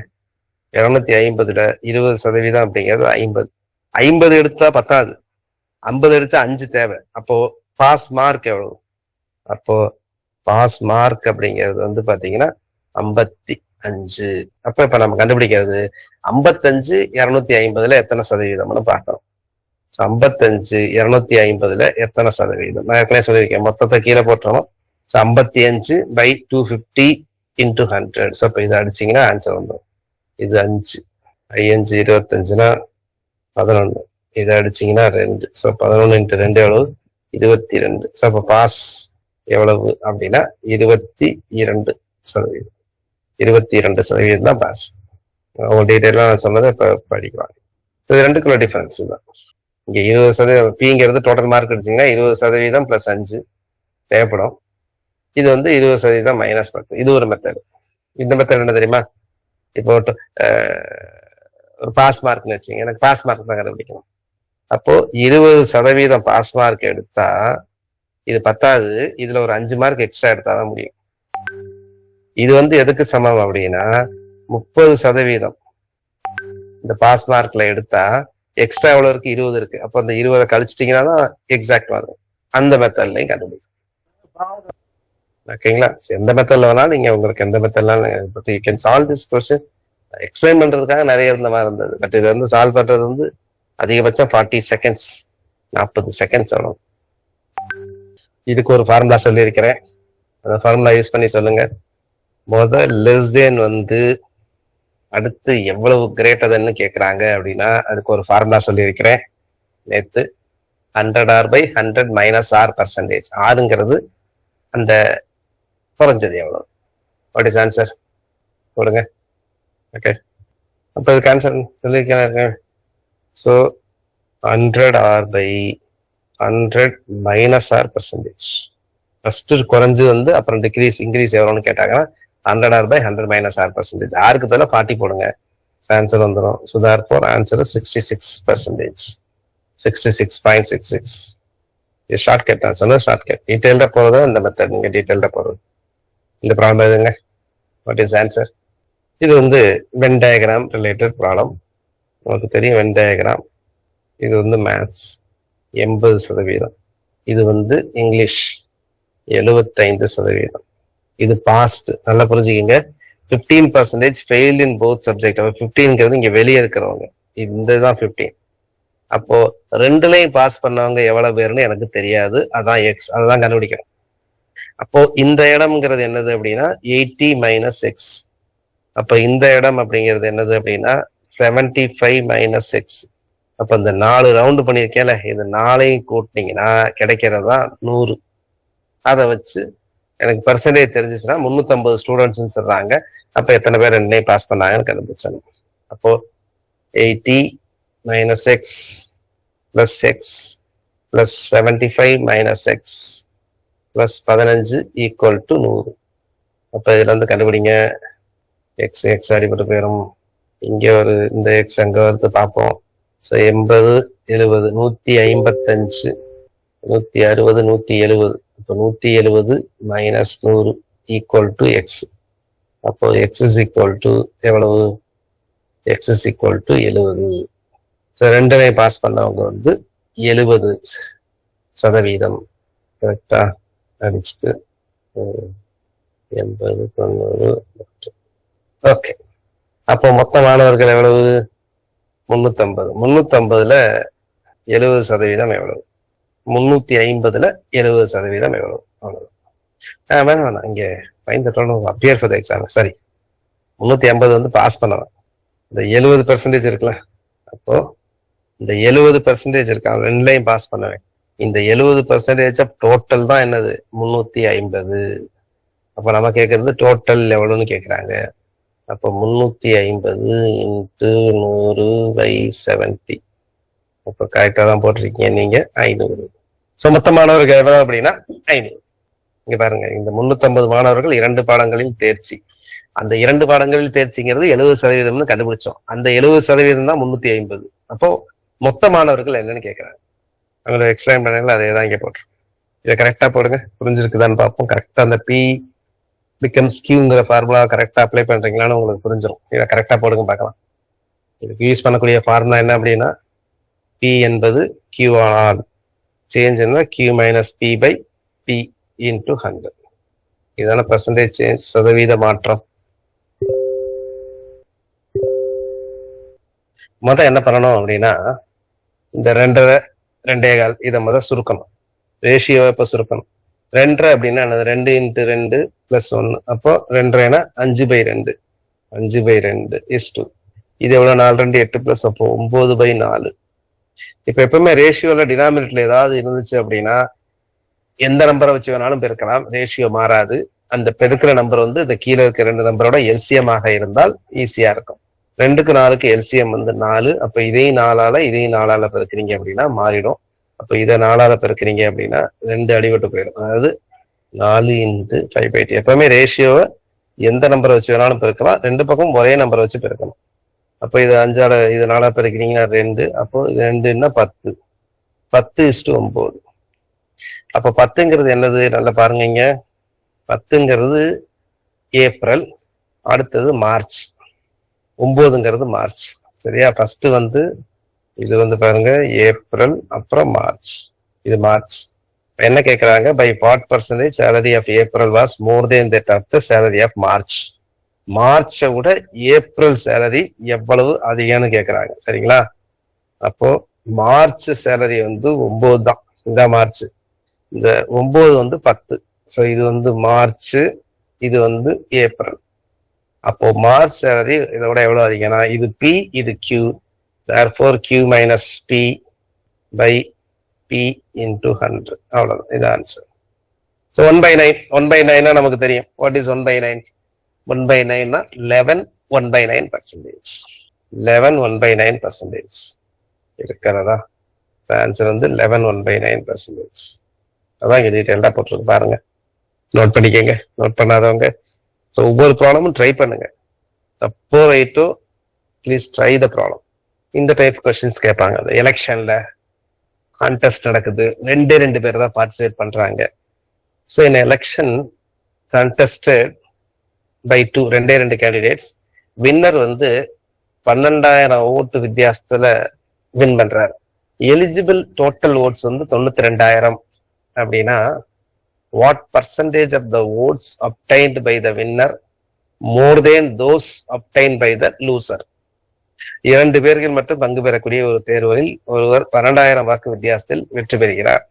250ல 20% அப்படிங்கிறது 50. 50 எடுத்தா பத்தாது, 50 எடுத்தா 5 தேவை. அப்போ பாஸ் மார்க் எவ்வளவு? அப்போ பாஸ் மார்க் அப்படிங்கிறது வந்து பாத்தீங்கன்னா 55. அப்ப இப்ப நம்ம கண்டுபிடிக்கிறது 55 250ல எத்தனை சதவீதம்னு பார்க்கணும். 55 250ல எத்தனை சதவீதம்? நான் ஏற்கனவே சொல்லியிருக்கேன், மொத்தத்தை கீழே போட்டுறோம். 55/250 × 100. ஸோ இப்போ இதை அடிச்சிங்கன்னா ஆன்சர் வந்துடும். இது 5, 5 25னா 11. இதை அடிச்சிங்கன்னா 2. ஸோ 11 × 2 எவ்வளவு? 22. ஸோ அப்போ பாஸ் எவ்வளவு அப்படின்னா 22%. 22% தான் பாஸ். அவங்க டீட்டெயிலாக நான் சொன்னதை இப்போ படிக்கலாம். ஸோ இது ரெண்டுக்குள்ள டிஃபரன்ஸ் தான். இங்கே 20% பிங்கிறது டோட்டல் மார்க் அடிச்சிங்கன்னா 20% + 5 தேவைப்படும். இது வந்து 20% -10. இது ஒரு மெத்தட். இந்த மெத்தட் என்ன தெரியுமா? இப்போ ஒரு பாஸ் மார்க்னு வச்சுங்க, எனக்கு பாஸ் மார்க் தான் கண்டுபிடிக்கணும். அப்போ 20% பாஸ் மார்க் எடுத்தா இது 10. இதுல ஒரு 5 மார்க் எக்ஸ்ட்ரா எடுத்தாதான் முடியும். இது வந்து எதுக்கு சமம் அப்படின்னா 30% இந்த பாஸ் மார்க்ல எடுத்தா எக்ஸ்ட்ரா எவ்வளவு இருக்கு, 20 இருக்கு. அப்ப அந்த 20 கழிச்சிட்டீங்கன்னா தான் எக்ஸாக்ட் வரும். அந்த மெத்தட்லையும் கண்டுபிடிக்கும். ஓகேங்களா? எந்த மெத்தட்ல வேணாலும் நீங்க உங்களுக்கு எந்த மெத்தட்லாம் but you can solve this question. Explain பண்றதுக்காக நிறைய இருந்த மாதிரி இருந்தது. பட் இது வந்து சால்வ் பண்றது வந்து அதிகபட்சம் 40 செகண்ட்ஸ், 40 செகண்ட்ஸ் வரும். இதுக்கு ஒரு ஃபார்முலா சொல்லியிருக்கிறேன். அந்த ஃபார்முலா யூஸ் பண்ணி சொல்லுங்க. முதல் லெஸ் தேன் வந்து அடுத்து எவ்வளவு கிரேட்டர் தென்னு கேட்குறாங்க அப்படின்னா அதுக்கு ஒரு ஃபார்முலா சொல்லியிருக்கிறேன் நேற்று. 100r/100 -r%. ஆறுங்கிறது அந்த குறைஞ்சது எவ்வளவு. வாட் இஸ் ஆன்சர் கொடுங்க. ஓகே, அப்போ இதுக்கு ஆன்சர் சொல்லியிருக்கேன். So 100r/100 -r%. ஃபர்ஸ்ட் குறைஞ்சு வந்து அப்புறம் இன்க்ரீஸ் எவ்வளோன்னு கேட்டாங்கன்னா 100r/100 -r%. ஆருக்கு பதிலாக 40 போடுங்க, ஆன்சர் வந்துடும். So therefore answer 66%. 66.66. இது ஷார்ட் கட். நான் சொன்னது ஷார்ட் கட். டீட்டெயில்டாக போகிறது இந்த மெத்தட். நீங்கள் டீட்டெயில்டாக போகிறது இந்த ப்ராப்ளம் எதுங்க. What is answer? இது வந்து வென் டயக்ராம் ரிலேட்டட் ப்ராப்ளம். உங்களுக்கு தெரியும் வென் டயக்ராம். இது வந்து மேத்ஸ் 80%. இது வந்து இங்கிலீஷ் 75%. இது பாஸ்ட். நல்லா புரிஞ்சுக்கிங்க. 15% ஃபெயில் இன் போத் சப்ஜெக்ட். 15ங்கிறது இங்க வெளியே இருக்கிறவங்க, இதுதான் 15. அப்போ ரெண்டுலையும் பாஸ் பண்ணவங்க எவ்வளவு பேருன்னு எனக்கு தெரியாது. அதான் எக்ஸ், அதுதான் கண்டுபிடிக்கணும். அப்போ இந்த இடம்ங்கிறது என்னது அப்படின்னா 80 - x. அப்ப இந்த இடம் அப்படிங்கிறது என்னது அப்படின்னா 75 - x. அப்ப இந்த 4 ரவுண்டு பண்ணியிருக்கேன்ல, இந்த 4ஐயும் கூட்டினீங்கன்னா கிடைக்கிறதா 100. அதை வச்சு எனக்கு பெர்சன்டேஜ் தெரிஞ்சிச்சுன்னா 350 ஸ்டூடெண்ட்ஸ் சொல்றாங்க. அப்ப எத்தனை பேர் ரெண்டையும் பாஸ் பண்ணாங்கன்னு கண்டுபிடிச்சாங்க. அப்போ 80 - x + x + 75 - x + 15 = 100. அப்ப இதுல இருந்து கண்டுபிடிங்க. எக்ஸ் அடிபட்டு போயிடும். இங்க ஒரு இந்த எக்ஸ் அங்க வந்து பார்ப்போம். ஸோ 80 70 155 160 170. இப்போ 170 - 100 = x. அப்போ x எவ்வளவு? x 70. ஸோ ரெண்டுமே பாஸ் பண்ணவங்க வந்து 70%. கரெக்டா? அடிச்சுட்டு 80 90. ஓகே, அப்போ மொத்த மாணவர்கள் எவ்வளவு? 350. 350ல 70% எவ்வளவு? 350ல 70% எவ்வளவு? அவ்வளவுதான். வேணாம் இங்க find the total appear for the exam. சரி, 350 வந்து பாஸ் பண்ணலாம். இந்த 70% இருக்குல்ல, அப்போ இந்த 70% இருக்காங்க, ரெண்டுலையும் பாஸ் பண்ணுவேன். இந்த 70% டோட்டல் தான் என்னது? 350. அப்ப நம்ம கேட்கறது டோட்டல் எவ்வளவுன்னு கேட்கறாங்க. அப்போ 350 × 100/70. அப்போ கரெக்டா தான் போட்டிருக்கீங்க நீங்க. 500. ஸோ மொத்த மாணவர்கள் எவ்வளவு அப்படின்னா 500. இங்க பாருங்க, இந்த 350 மாணவர்கள் 2 பாடங்களில் தேர்ச்சி. அந்த 2 பாடங்களில் தேர்ச்சிங்கிறது 70% கண்டுபிடிச்சோம். அந்த 70% தான் 350. அப்போ மொத்த மாணவர்கள் என்னன்னு கேட்கறாங்க. அவங்களை எக்ஸ்பிளைன் பண்ணல, அதே தான் இங்க போட்டுருக்கோம். இதை கரெக்டா போடுங்க. புரிஞ்சிருக்குதான்னு பார்ப்போம். கரெக்டா அந்த P பிகம்ஸ் கியூங்கிற ஃபார்முலா கரெக்டா அப்ளை பண்றீங்களான்னு உங்களுக்கு புரிஞ்சிடும். இதை கரெக்டா போடுங்க பார்க்கலாம். இதுக்கு யூஸ் பண்ணக்கூடிய ஃபார்முலா என்ன அப்படின்னா P என்பது Q ஆல் சேஞ்ச் என்ன Q - P/P × 100. இதான பெர்சன்டேஜ் சேஞ்ச், சதவீத மாற்றம். என்ன பண்ணணும் அப்படின்னா இந்த 2.5 2.25 இதை சுருக்கணும். ரேஷியோவை இப்ப சுருக்கணும். 2.5 அப்படின்னா 2 × 2 + 1. அப்போ 2.5 5/2. 5/2 is 2. இது எவ்வளவு? 4 2 8 + அப்போ 9/4. இப்ப எப்பவுமே ரேஷியோல டினாமினேட்டர்ல ஏதாவது இருந்துச்சு அப்படின்னா எந்த நம்பரை வச்சு வேணாலும் பெருக்கலாம், ரேஷியோ மாறாது. அந்த பெருக்கிற நம்பர் வந்து இந்த கீழே இருக்க 2 நம்பரோட எல்சிஎம் ஆக இருந்தால் ஈஸியா இருக்கும். 2க்கு 4க்கு எல்சிஎம் வந்து 4. அப்ப இதையும் 4ஆல பெருக்கிறீங்க அப்படின்னா மாறிடும். அப்ப இதை 4ஆல பெருக்கிறீங்க அப்படின்னா 2 அடிபட்டு போயிடும். அதாவது 4 × 5/2. எப்பவுமே ரேஷியோவை எந்த நம்பரை வச்சு வேணாலும் பெருக்கலாம், 2 பக்கம் ஒரே நம்பரை வச்சு பெருக்கணும். அப்ப இது 5ஆல இது 4ஆ பெருக்கிறீங்கன்னா 2. அப்போ 2ன்னா 10. 10:9. அப்ப 10ங்கிறது என்னது? நல்லா பாருங்க. இங்க 10ங்கிறது ஏப்ரல், அடுத்தது மார்ச். 9ங்கிறது மார்ச். சரியா? ஃபர்ஸ்ட் வந்து இது வந்து பாருங்க ஏப்ரல், அப்புறம் மார்ச். இது மார்ச். என்ன கேட்கறாங்க? By what percentage salary of April was more than that of the salary of March. மார்ச்சை விட ஏப்ரல் சேலரி எவ்வளவு அதிகம்னு கேட்கறாங்க. சரிங்களா? அப்போ மார்ச் சேலரி வந்து 9 தான். இந்த மார்ச், இந்த 9 வந்து 10. ஸோ இது வந்து மார்ச், இது வந்து ஏப்ரல். அப்போ மார்ச் சேலரி இதோட எவ்வளவு அதிகம்னா இது பி, இது Q. therefore q minus p by p into 100. அவ்வளவுதான். இது ஆன்சர். ஸோ 1/9. 1/9 நமக்கு தெரியும். What is 1/9? 1/9 11 1/9%. 11 1/9% இருக்கிறதா? ஆன்சர் வந்து 11 1/9%. அதான் இங்க டீட்டெயில்டா போட்டிருக்கு பாருங்க. நோட் பண்ணிக்கங்க. நோட் பண்ணாதவங்க ஸோ ஒவ்வொரு ப்ராப்ளமும் ட்ரை பண்ணுங்க. தப்போ ரைட்டோ ப்ளீஸ் ட்ரை த ப்ராப்ளம். இந்த டைப் கொஸ்டின்ஸ் கேட்பாங்க. அந்த எலெக்ஷன்ல கான்டெஸ்ட் நடக்குது, 2 பேர் தான் பார்ட்டிசிபேட் பண்றாங்க. So in election contested by 2 candidates. Winner வந்து 12,000 ஓட்டு வித்தியாசத்துல வின் பண்றாரு. எலிஜிபிள் டோட்டல் ஓட்ஸ் வந்து 92,000 அப்படின்னா what percentage of the votes obtained by the winner more than those obtained by the loser? 2 பேர்கள் மட்டும் பங்கு பெறக்கூடிய ஒரு தேர்வில் ஒருவர் 12,000 வாக்கு வித்தியாசத்தில் வெற்றி பெறுகிறார்.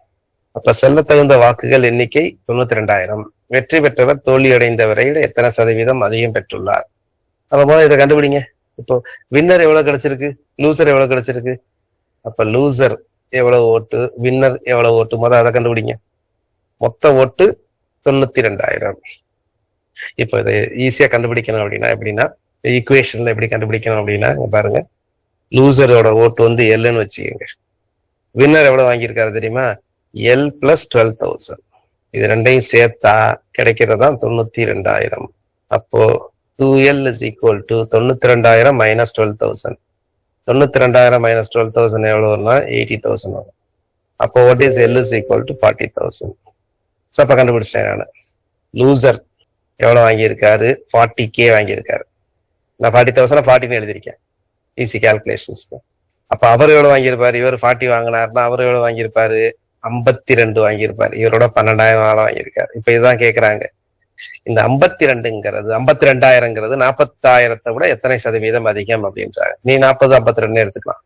அப்ப செல்ல தகுந்த வாக்குகள் எண்ணிக்கை 92,000. வெற்றி பெற்றவர் தோல்வி அடைந்தவரை விட எத்தனை சதவீதம் அதிகம் பெற்றுள்ளார்? அப்ப முதல்ல இதை கண்டுபிடிங்க. இப்போ வின்னர் எவ்வளவு கிடைச்சிருக்கு, லூசர் எவ்வளவு கிடைச்சிருக்கு. அப்ப லூசர் எவ்வளவு ஓட்டு, வின்னர் எவ்வளவு ஓட்டு, முதல்ல அதை கண்டுபிடிங்க. மொத்த ஓட்டு 92,000. இப்போ இதை ஈஸியா கண்டுபிடிக்கணும் அப்படின்னா எப்படின்னா, ஈக்குவேஷன்ல எப்படி கண்டுபிடிக்கணும் அப்படின்னா பாருங்க, லூசரோட ஓட்டு வந்து எல்னு வச்சுக்கோங்க. வின்னர் எவ்வளவு வாங்கியிருக்காரு தெரியுமா? L plus 12,000. இது ரெண்டையும் சேர்த்தா கிடைக்கிறதா 92,000. அப்போ 2L is equal to 92,000 minus 12,000. 92,000 minus 12,000 எவ்வளவுனா 80,000 வரும். அப்போ what is L is equal to 40,000. So அப்ப கண்டுபிடிச்சிட்டேன் நான். லூசர் எவ்வளவு வாங்கியிருக்காரு? 40K வாங்கியிருக்காரு. நான் 40,000 40ன்னு எழுதியிருக்கேன். ஈஸி கால்குலேஷன்ஸ்க்கு. அப்ப அவர் எவ்வளவு வாங்கியிருப்பாரு? இவர் 40 வாங்கினாருன்னா அவர் எவ்வளவு வாங்கியிருப்பாரு? 52 வாங்கியிருப்பாரு. இவரோட 12,000 வாங்கியிருக்காரு. இப்ப இதுதான் கேட்கறாங்க. இந்த 52ங்கிறது 52,000ங்கிறது 40,000 விட எத்தனை சதவீதம் அதிகம் அப்படின்றாங்க. நீ 40 52 எடுத்துக்கலாம்.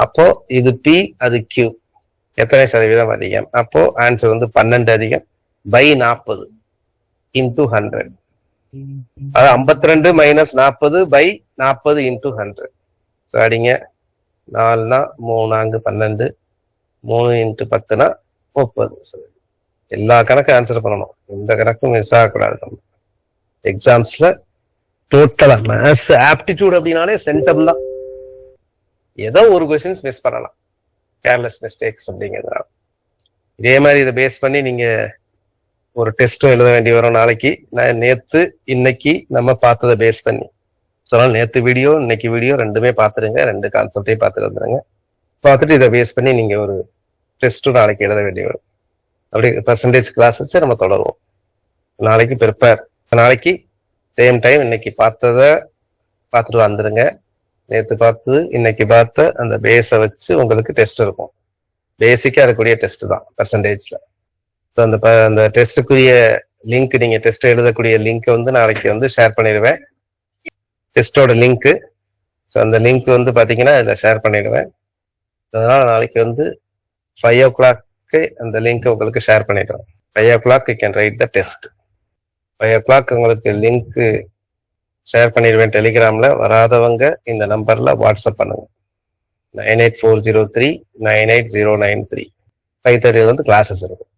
அப்போ இது P, அது Q. எத்தனை சதவீதம் அதிகம்? அப்போ ஆன்சர் வந்து 12 அதிகம் பை 40 இன்டூ 100. அது 52 மைனஸ் 40 பை 40 இன்டூ 100. ஸோ அடிங்க 4 3 12, 3 இன்ட்டு 10 30. எல்லா கணக்கும் ஆன்சர் பண்ணணும். இந்த கணக்கும் மிஸ் ஆகக்கூடாது. நம்ம எக்ஸாம்ஸ்ல டோட்டலா மேத்ஸ் ஆப்டிடியூட் அப்படின்னாலே சென்டம் தான். ஏதோ ஒரு கொஸ்டின்ஸ் மிஸ் பண்ணலாம், கேர்லெஸ் மிஸ்டேக்ஸ் அப்படிங்கிறதுனால. இதே மாதிரி இதை பேஸ் பண்ணி நீங்க ஒரு டெஸ்ட்டும் எழுத வேண்டி வரும் நாளைக்கு. நான் நேத்து இன்னைக்கு நம்ம பார்த்ததை பேஸ் பண்ணி சொன்னால், நேத்து வீடியோ இன்னைக்கு வீடியோ ரெண்டுமே பார்த்துருங்க. 2 கான்செப்டையும் பார்த்துட்டு வந்துருங்க. பார்த்துட்டு இதை பேஸ் பண்ணி நீங்க ஒரு டெஸ்ட்டும் நாளைக்கு எழுத வேண்டி வரும். அப்படி பர்சன்டேஜ் கிளாஸ் வச்சு நம்ம தொடருவோம். நாளைக்கு ப்ரிப்பேர். நாளைக்கு சேம் டைம் இன்னைக்கு பார்த்ததை பார்த்துட்டு வந்துருங்க. நேற்று பார்த்தது இன்னைக்கு பார்த்த அந்த பேஸை வச்சு உங்களுக்கு டெஸ்ட் இருக்கும். பேசிக்கா இருக்கக்கூடிய டெஸ்ட் தான் பர்சன்டேஜ்ல. ஸோ அந்த டெஸ்ட்டுக்குரிய லிங்க், நீங்க டெஸ்ட் எழுதக்கூடிய லிங்க் வந்து நாளைக்கு வந்து ஷேர் பண்ணிடுவேன். டெஸ்டோட லிங்க். ஸோ அந்த லிங்க் வந்து பாத்தீங்கன்னா இதில் ஷேர் பண்ணிடுவேன். அதனால நாளைக்கு வந்து 5 o'clock அந்த லிங்க் உங்களுக்கு ஷேர் பண்ணிடுவேன். 5 o'clock you can write the test. 5 o'clock உங்களுக்கு லிங்க் ஷேர் பண்ணிடுவேன் டெலிகிராம்ல. வராதவங்க இந்த நம்பர்ல வாட்ஸ்அப் பண்ணுங்க. 98403 98093. 5:30 கிளாஸஸ் இருக்கும்.